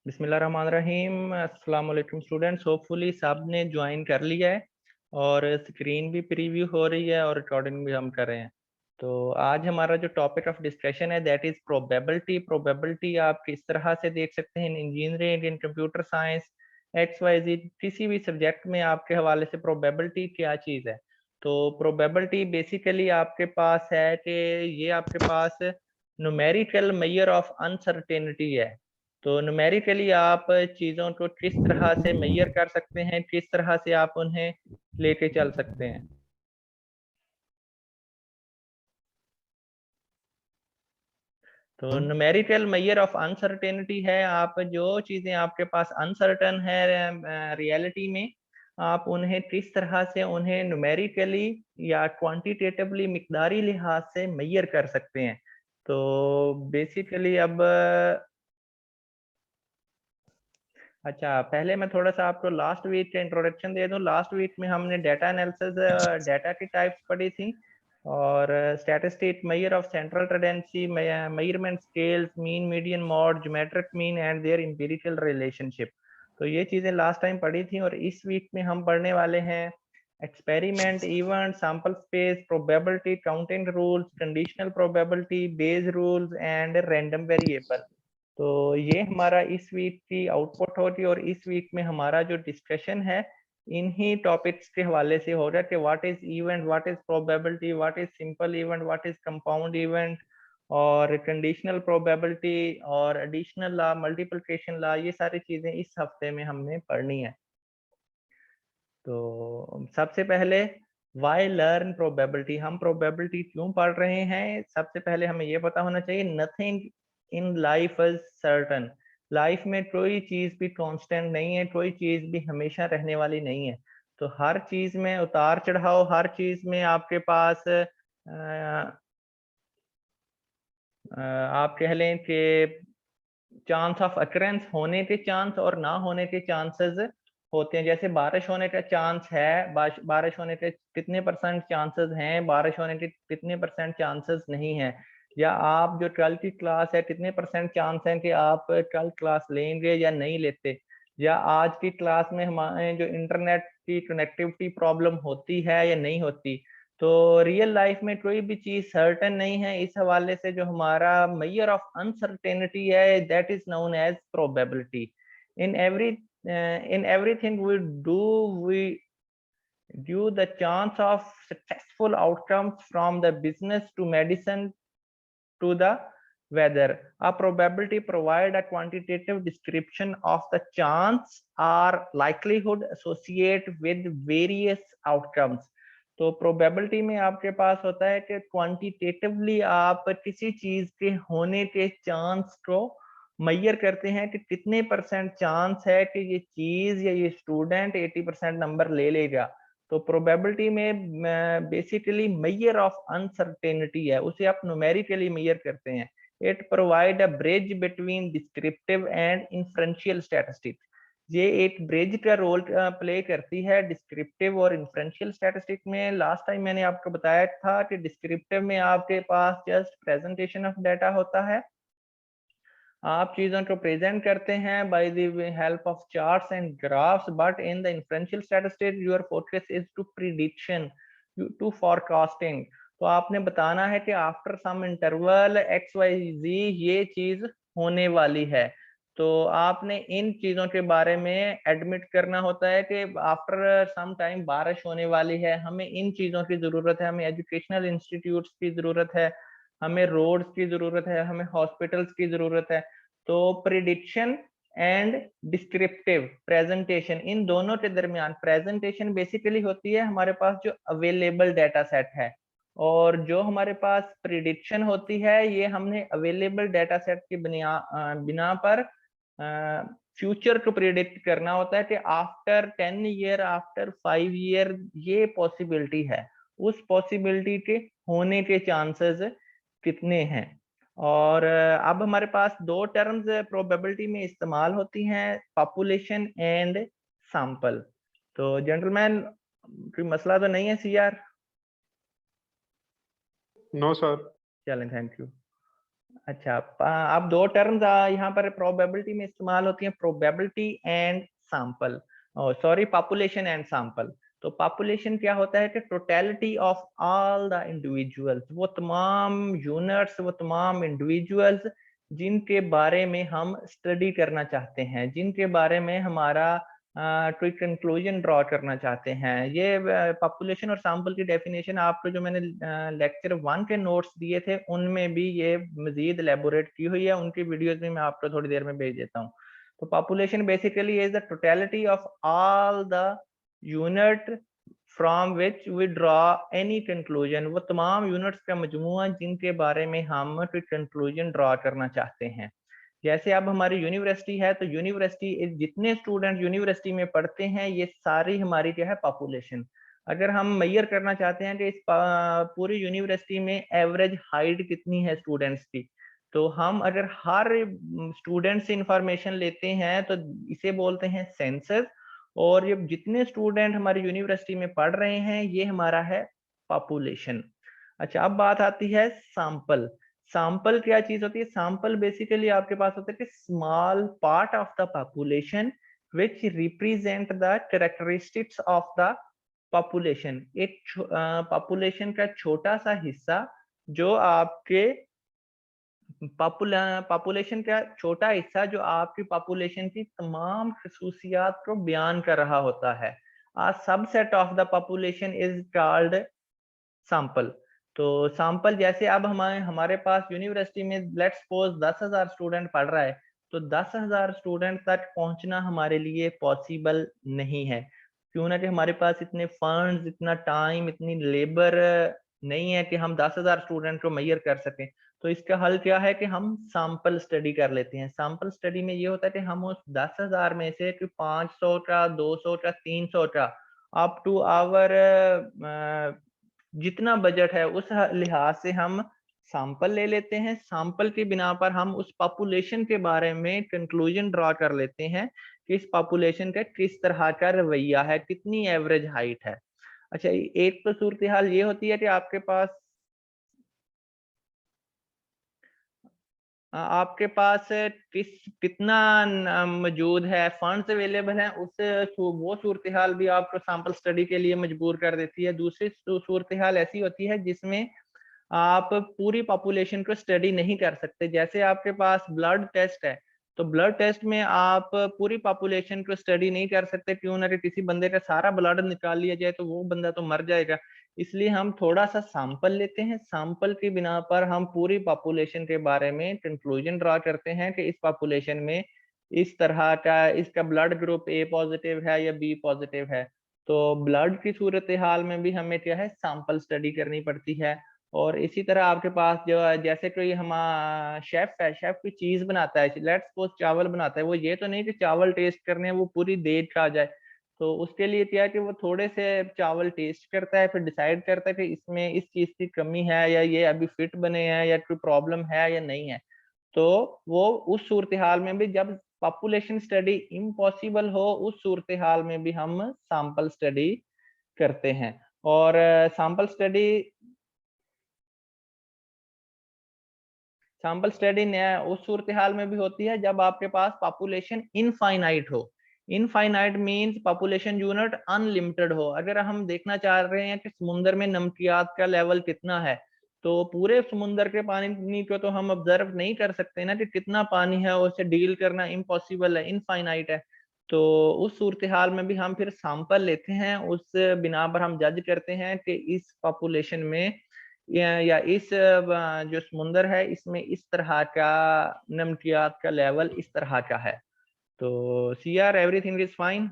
बिस्मिल्लाहिर्रहमानिर्रहीम। अस्सलाम वालेकुम स्टूडेंट्स। होपफुली सब ने ज्वाइन कर लिया है और स्क्रीन भी प्रीव्यू हो रही है और रिकॉर्डिंग भी हम कर रहे हैं। तो आज हमारा जो टॉपिक ऑफ डिस्कशन है दैट इज प्रोबेबिलिटी। प्रोबेबिलिटी आप किस तरह से देख सकते हैं in engineering, in computer science, X Y Z, किसी भी सब्जेक्ट में आपके हवाले से प्रोबेबिलिटी क्या चीज़ है। तो प्रोबेबिलिटी बेसिकली आपके पास है कि ये आपके पास न्यूमेरिकल मेजर ऑफ अनसर्टेनिटी है। तो न्यूमेरिकली आप चीज़ों को किस तरह से मेजर कर सकते हैं, किस तरह से आप उन्हें लेके चल सकते हैं। तो न्यूमेरिकल मेजर ऑफ अनसर्टेनिटी है, आप जो चीज़ें आपके पास अनसर्टन है रियलिटी में, आप उन्हें किस तरह से उन्हें न्यूमेरिकली या क्वांटिटेटिवली मिकदारी लिहाज से मेजर कर सकते हैं। तो बेसिकली अब अच्छा, पहले मैं थोड़ा-सा आपको लास्ट वीक का इंट्रोडक्शन दे दूँ। लास्ट वीक में हमने डाटा एनालिसिस, डाटा की टाइप्स पढ़ी थी और statistic, measure of central tendency, measurement scales, mean, median, mode, geometric mean and their empirical relationship. तो ये चीज़ें लास्ट टाइम पढ़ी थी और इस वीक में हम पढ़ने वाले हैं experiment, event, sample space, probability, counting rules, conditional probability, base rules and random variable. तो ये हमारा इस वीक की आउटपुट होगी और इस वीक में हमारा जो डिस्कशन है इन्हीं टॉपिक्स के हवाले से होगा कि what is event, what is probability, what is simple event, what is compound event और कंडीशनल प्रोबेबिलिटी और एडिशनल लॉ, मल्टीप्लिकेशन लॉ, ये सारी चीजें इस हफ्ते में हमने पढ़नी है। तो सबसे पहले वाई लर्न प्रोबेबिलिटी, हम प्रोबेबिलिटी क्यों पढ़ रहे हैं। सबसे पहले हमें ये पता होना चाहिए nothing in life is certain. Life में कोई चीज भी कांस्टेंट नहीं है, कोई चीज भी हमेशा रहने वाली नहीं है। तो हर चीज में उतार चढ़ाव, हर चीज में आपके पास आप कह लें कि चांस ऑफ अकरेंस होने के चांस और ना होने के चांसेस होते हैं। जैसे बारिश होने का चांस है, बारिश होने के कितने परसेंट चांसेस हैं, बारिश होने के कितने परसेंट चांसेस नहीं है। या आप जो 12th की क्लास है, कितने परसेंट चांस हैं कि आप 12th क्लास लेंगे या नहीं लेते। या आज की क्लास में हमारे जो इंटरनेट की कनेक्टिविटी प्रॉब्लम होती है या नहीं होती। तो रियल लाइफ में कोई भी चीज सर्टेन नहीं है। इस हवाले से जो हमारा मेजर ऑफ अनसर्टेनिटी है that is known as probability. In every in everything we do, we due the chance of successful outcomes from the business to medicine to the weather. A probability provide a quantitative description of the chance or likelihood associated with various outcomes. तो probability में आपके पास होता है कि quantitatively आप किसी चीज के होने के चांस को मेजर करते हैं कि कितने परसेंट चांस है कि ये चीज या ये स्टूडेंट 80% नंबर ले लेगा। तो प्रोबेबिलिटी में बेसिकली मेजर ऑफ अनसर्टेनिटी है, उसे आप न्यूमेरिकली मेजर करते हैं। It provide a bridge between descriptive and inferential statistics. ये एक ब्रिज का रोल प्ले करती है डिस्क्रिप्टिव और इन्फ्रेंशियल स्टैटिस्टिक में। लास्ट टाइम मैंने आपको बताया था कि डिस्क्रिप्टिव में आपके पास जस्ट प्रेजेंटेशन ऑफ डाटा होता है, आप चीजों को प्रेजेंट करते हैं by the help of charts and graphs. But in the inferential statistics your focus is to prediction, to forecasting. तो आपने बताना है कि after some interval x y z ये चीज होने वाली है। तो आपने इन चीजों के बारे में एडमिट करना होता है कि आफ्टर सम टाइम बारिश होने वाली है, हमें इन चीजों की जरूरत है, हमें एजुकेशनल इंस्टीट्यूट्स की जरूरत है, हमें रोड्स की जरूरत है, हमें हॉस्पिटल्स की जरूरत है। तो प्रिडिक्शन एंड डिस्क्रिप्टिव प्रेजेंटेशन, इन दोनों के दरमियान प्रेजेंटेशन बेसिकली होती है हमारे पास जो अवेलेबल डाटा सेट है, और जो हमारे पास प्रिडिक्शन होती है ये हमने अवेलेबल डाटा सेट की बिना पर फ्यूचर को प्रिडिक्ट करना होता है कि आफ्टर 10 ईयर, आफ्टर 5 ईयर ये पॉसिबिलिटी है, उस पॉसिबिलिटी के होने के चांसेस कितने हैं। और अब हमारे पास दो टर्म्स प्रोबेबिलिटी में इस्तेमाल होती हैं, पॉपुलेशन एंड सैंपल। तो जेंटलमैन कोई मसला तो नहीं है सीआर? No sir. चलें, थैंक यू। अच्छा, आप दो टर्म्स यहाँ पर प्रोबेबिलिटी में इस्तेमाल होती हैं, probability and sample, sorry population and sample. तो पॉपुलेशन क्या होता है कि totality of all the individuals, वो तमाम यूनिट्स, वो तमाम इंडिविजुअल्स जिनके बारे में हम स्टडी करना चाहते हैं, जिनके बारे में हमारा कोई कंक्लूजन ड्रॉ करना चाहते हैं। ये पॉपुलेशन और सैंपल की डेफिनेशन आपको जो मैंने लेक्चर 1 के नोट्स दिए थे उनमें भी ये मजीद एलेबोरेट की हुई है, उनकी वीडियोस भी मैं आपको थोड़ी देर में भेज देता हूँ। तो population basically is the totality of all the unit from which we draw any conclusion, वो तमाम यूनिट्स का मजमुआ जिनके बारे में हम कोई कंक्लूजन ड्रॉ करना चाहते हैं। जैसे अब हमारी यूनिवर्सिटी है, तो यूनिवर्सिटी जितने स्टूडेंट यूनिवर्सिटी में पढ़ते हैं ये सारी हमारी क्या है पॉपुलेशन। अगर हम मेजर करना चाहते हैं कि इस पूरी यूनिवर्सिटी में एवरेज हाइट कितनी है स्टूडेंट्स की, तो हम अगर हर स्टूडेंट से इंफॉर्मेशन लेते हैं तो इसे बोलते हैं सेंसस। और ये जितने स्टूडेंट हमारी यूनिवर्सिटी में पढ़ रहे हैं ये हमारा है पॉपुलेशन। अच्छा, अब बात आती है सैंपल। सैंपल क्या चीज होती है? सैंपल बेसिकली आपके पास होता है कि small part of the population which represent the characteristics of the population. एक पॉपुलेशन का छोटा सा हिस्सा जो आपके पॉपुलेशन का छोटा हिस्सा जो आपकी पॉपुलेशन की तमाम खसूसियात को बयान कर रहा होता है। A subset of the population is called sample. तो सैंपल जैसे अब हमारे हमारे पास यूनिवर्सिटी में लेट्स सपोज 10,000 स्टूडेंट पढ़ रहा है, तो 10,000 स्टूडेंट तक पहुंचना हमारे लिए पॉसिबल नहीं है। क्यों ना कि हमारे पास इतने फंड्स, इतना टाइम, इतनी लेबर नहीं है कि हम 10,000 स्टूडेंट को मेजर कर सकें। तो इसका हल क्या है कि हम सैंपल स्टडी कर लेते हैं। सैंपल स्टडी में ये होता है कि हम उस 10,000 में से 500 का, 200 का, 300 का अप टू आवर जितना बजट है उस लिहाज से हम सैंपल ले लेते हैं। सैंपल की बिना पर हम उस पॉपुलेशन के बारे में कंक्लूजन ड्रॉ कर लेते हैं कि इस पॉपुलेशन का किस तरह का रवैया है, कितनी एवरेज हाइट है। अच्छा, एक तो सूरत हाल ये होती है कि आपके पास कितना मौजूद है, फंड्स अवेलेबल हैं, वो सूरत हाल भी आपको सैंपल स्टडी के लिए मजबूर कर देती है। दूसरी सूरत हाल ऐसी होती है जिसमें आप पूरी पॉपुलेशन को स्टडी नहीं कर सकते। जैसे आपके पास ब्लड टेस्ट है, तो ब्लड टेस्ट में आप पूरी पॉपुलेशन को स्टडी नहीं कर सकते। क्यों ना कि किसी बंदे का सारा ब्लड निकाल लिया जाए तो वो बंदा तो मर जाएगा। इसलिए हम थोड़ा सा सैंपल लेते हैं, सैंपल की बिना पर हम पूरी पॉपुलेशन के बारे में कंक्लूजन ड्रा करते हैं कि इस पॉपुलेशन में इस तरह का, इसका ब्लड ग्रुप ए पॉजिटिव है या बी पॉजिटिव है। तो ब्लड की सूरत हाल में भी हमें क्या है सैंपल स्टडी करनी पड़ती है। और इसी तरह आपके पास जो जैसे कोई हमारा शेफ है, शेफ कोई चीज बनाता है, लेट्स सपोज चावल बनाता है, वो ये तो नहीं कि चावल टेस्ट करने वो पूरी देर खा जाए। तो उसके लिए क्या है कि वो थोड़े से चावल टेस्ट करता है, फिर डिसाइड करता है कि इसमें इस चीज की कमी है या ये अभी फिट बने हैं या कोई प्रॉब्लम है या नहीं है। तो वो उस सूरत हाल में भी जब पॉपुलेशन स्टडी इम्पॉसिबल हो, उस सूरत हाल में भी हम सैंपल स्टडी करते हैं। और सैंपल स्टडी उस सूरत हाल में भी होती है जब आपके पास पॉपुलेशन इनफाइनाइट हो। Infinite means population unit unlimited हो। अगर हम देखना चाह रहे हैं कि समुद्र में नमकियात का लेवल कितना है, तो पूरे समुद्र के पानी को तो हम ऑब्जर्व नहीं कर सकते ना कि कितना पानी है, उससे डील करना इम्पॉसिबल है, इनफाइनाइट है। तो उस सूरत हाल में भी हम फिर सैंपल लेते हैं, उस बिना पर हम जज करते हैं कि इस पॉपुलेशन में या इस जो समुंदर है इसमें इस तरह का नमकियात का लेवल इस तरह का है। तो C R everything is fine.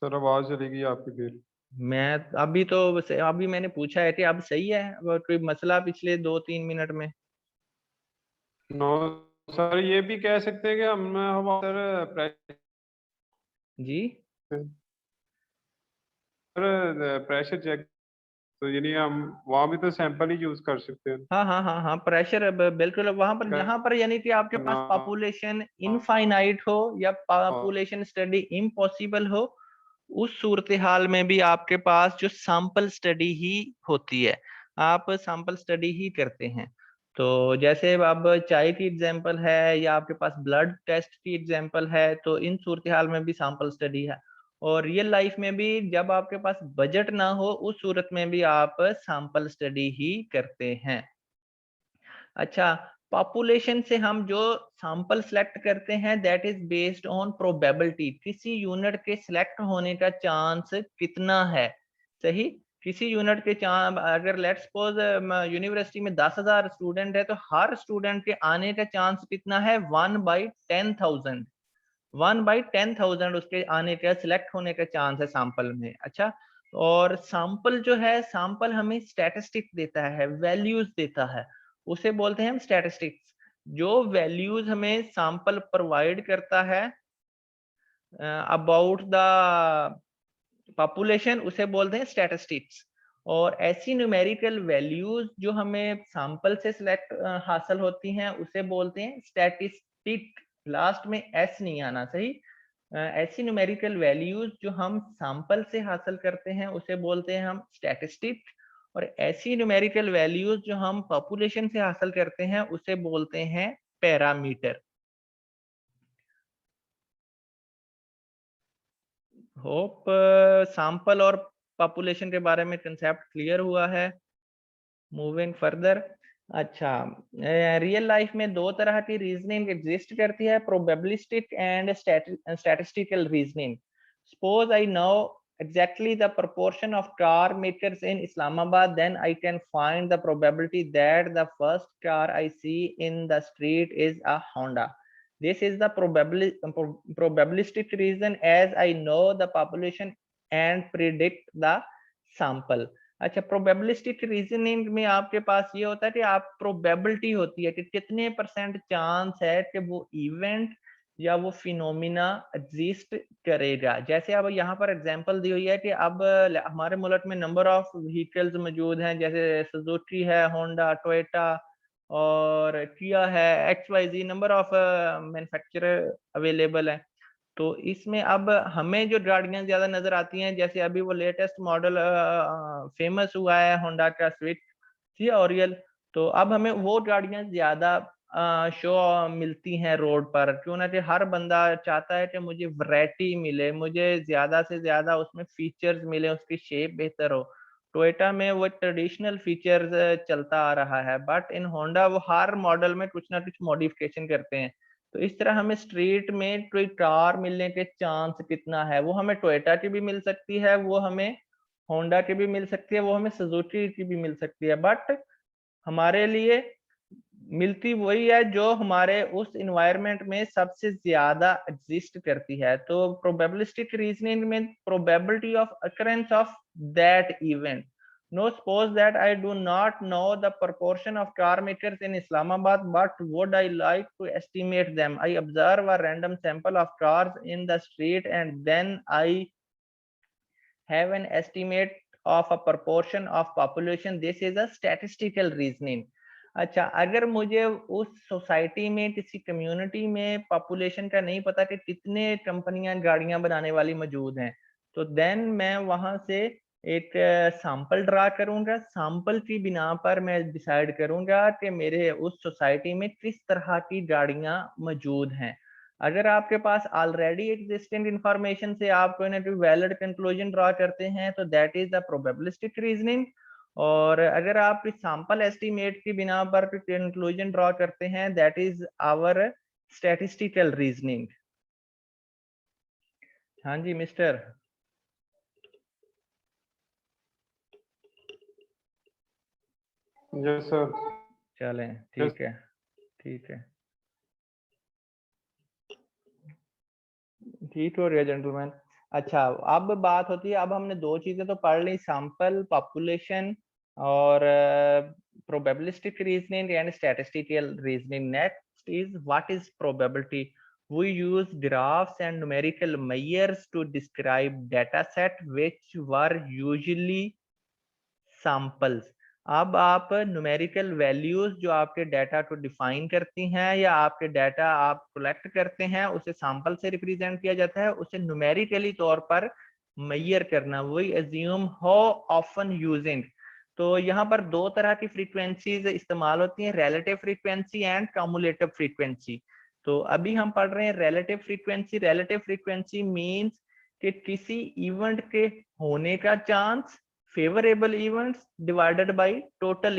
Sir आवाज चलेगी आपकी फिर। मैं अभी तो अभी मैंने पूछा है कि अब सही है, अब कोई मसला पिछले 2-3 मिनट में? नो सर, ये भी कह सकते हैं कि हम सर जी प्रेशर चेक, तो यानी हम वहाँ भी तो सैंपल ही यूज कर सकते हैं हाँ हाँ हाँ हाँ, प्रेशर अब बिल्कुल वहां पर जहां पर यानी कि आपके करना। पास पॉपुलेशन इनफाइनाइट हो या पॉपुलेशन स्टडी इम्पॉसिबल हो, उस सूरत हाल में भी आपके पास जो सैंपल स्टडी ही होती है, आप सैंपल स्टडी ही करते हैं। तो जैसे अब चाय की एग्जांपल है या आपके पास ब्लड टेस्ट की एग्जांपल है, तो इन सूरत हाल में भी सैंपल स्टडी है। और रियल लाइफ में भी जब आपके पास बजट ना हो, उस सूरत में भी आप सैंपल स्टडी ही करते हैं। अच्छा, पॉपुलेशन से हम जो सैंपल सेलेक्ट करते हैं that is based on probability, किसी यूनिट के सिलेक्ट होने का चांस कितना है। सही, किसी यूनिट के चांस, अगर लेट्स सपोज यूनिवर्सिटी में 10,000 स्टूडेंट है, तो हर स्टूडेंट के आने का चांस कितना है, 1/10,000। 1/10,000 उसके आने का, सिलेक्ट होने का चांस है सैंपल में। अच्छा, और सैंपल जो है, सैंपल हमें स्टैटिस्टिक देता है, वैल्यूज देता है, उसे बोलते हैं हम स्टैटिस्टिक्स। जो वैल्यूज हमें सैंपल प्रोवाइड करता है अबाउट द पॉपुलेशन, उसे बोलते हैं स्टैटिस्टिक्स। और ऐसी न्यूमेरिकल वैल्यूज जो हमें सैंपल से सिलेक्ट हासिल होती हैं, उसे बोलते हैं स्टैटिस्टिक। लास्ट में एस नहीं आना, सही। ऐसी न्यूमेरिकल वैल्यूज जो हम सैंपल से हासिल करते हैं, उसे बोलते हैं हम स्टैटिस्टिक। और ऐसी न्यूमेरिकल वैल्यूज जो हम पॉपुलेशन से हासिल करते हैं, उसे बोलते हैं पैरामीटर। होप सैंपल और पॉपुलेशन के बारे में कंसेप्ट क्लियर हुआ है। Moving further. अच्छा, रियल लाइफ में दो तरह की रीजनिंग एग्जिस्ट करती है, probabilistic and statistical reasoning. Suppose I know exactly the proportion of car makers in Islamabad, then I can find the probability that the first car I see in the street is a Honda. This is the probabilistic reason, as I know the population and predict the sample. अच्छा, probabilistic reasoning में आपके पास ये होता है कि आप probability होती है कि कितने परसेंट चांस है कि वो इवेंट या वो फिनोमिना एग्जिस्ट करेगा। जैसे अब यहाँ पर एग्जांपल दी हुई है कि अब हमारे मुल्क में नंबर ऑफ व्हीकल्स मौजूद हैं, जैसे सुजुकी है, होंडा, टोयोटा और किया है, XYZ number of manufacturer available है। तो इसमें अब हमें जो गाड़ियां ज्यादा नजर आती हैं, जैसे अभी वो लेटेस्ट मॉडल फेमस हुआ है होंडा का स्विफ्ट, थी ओरियल। तो अब हमें वो गाड़ियां ज्यादा शो मिलती हैं रोड पर, क्यों ना कि हर बंदा चाहता है कि मुझे वैरायटी मिले, मुझे ज्यादा से ज्यादा उसमें फीचर्स मिले, उसकी शेप बेहतर हो। टोयोटा में वो ट्रेडिशनल फीचर्स चलता आ रहा है, बट इन होंडा वो हर मॉडल में कुछ ना कुछ मॉडिफिकेशन करते हैं। तो इस तरह हमें स्ट्रीट में कोई कार मिलने के चांस कितना है, वो हमें टोयोटा की भी मिल सकती है, वो हमें होंडा की भी मिल सकती है, वो हमें सुजुकी की भी मिल सकती है, बट हमारे लिए मिलती वही है जो हमारे उस इन्वायरमेंट में सबसे ज्यादा एग्जिस्ट करती है। तो प्रोबेबिलिस्टिक रीजनिंग में probability of occurrence of that event. No, suppose that I do not know the proportion of car makers in Islamabad, but would I like to estimate them? I observe a random sample of cars in the street and then I have an estimate of a proportion of population. This is a statistical reasoning. अच्छा, अगर मुझे उस society में, किसी community में population का नहीं पता कि कितने कंपनियां गाड़ियां बनाने वाली मौजूद हैं, तो देन मैं वहां से एक सैंपल ड्रा करूंगा। सैंपल की बिना पर मैं डिसाइड करूंगा कि मेरे उस सोसाइटी में किस तरह की गाड़ियां मौजूद हैं। अगर आपके पास ऑलरेडी एग्जिस्टिंग इंफॉर्मेशन से आप कोई ना कोई वैलिड कंक्लूजन ड्रा करते हैं, तो that is the probabilistic reasoning. और अगर आप सैंपल एस्टिमेट की बिना पर कंक्लूजन ड्रा करते हैं, that is our statistical reasoning. हाँ जी मिस्टर। Yes sir. चलें, यस। ठीक है, ठीक है, ठीक हो रहा है जेंटलमैन। अच्छा, अब बात होती है, अब हमने दो चीजें तो पढ़ ली, सैंपल पॉपुलेशन और probabilistic reasoning and statistical reasoning. Next is what is probability. We use graphs and numerical measures to describe data set which were usually samples। अब आप न्यूमेरिकल वैल्यूज जो आपके डाटा को डिफाइन करती हैं या आपके डाटा आप कलेक्ट करते हैं, उसे सैंपल से रिप्रेजेंट किया जाता है, उसे न्यूमेरिकली तौर पर मेजर करना, वही assume how often using। तो यहाँ पर दो तरह की फ्रीक्वेंसीज इस्तेमाल होती हैं, relative frequency and cumulative frequency। तो अभी हम पढ़ रहे हैं relative frequency। relative frequency means कि किसी इवेंट के होने का chance favourable events divided by total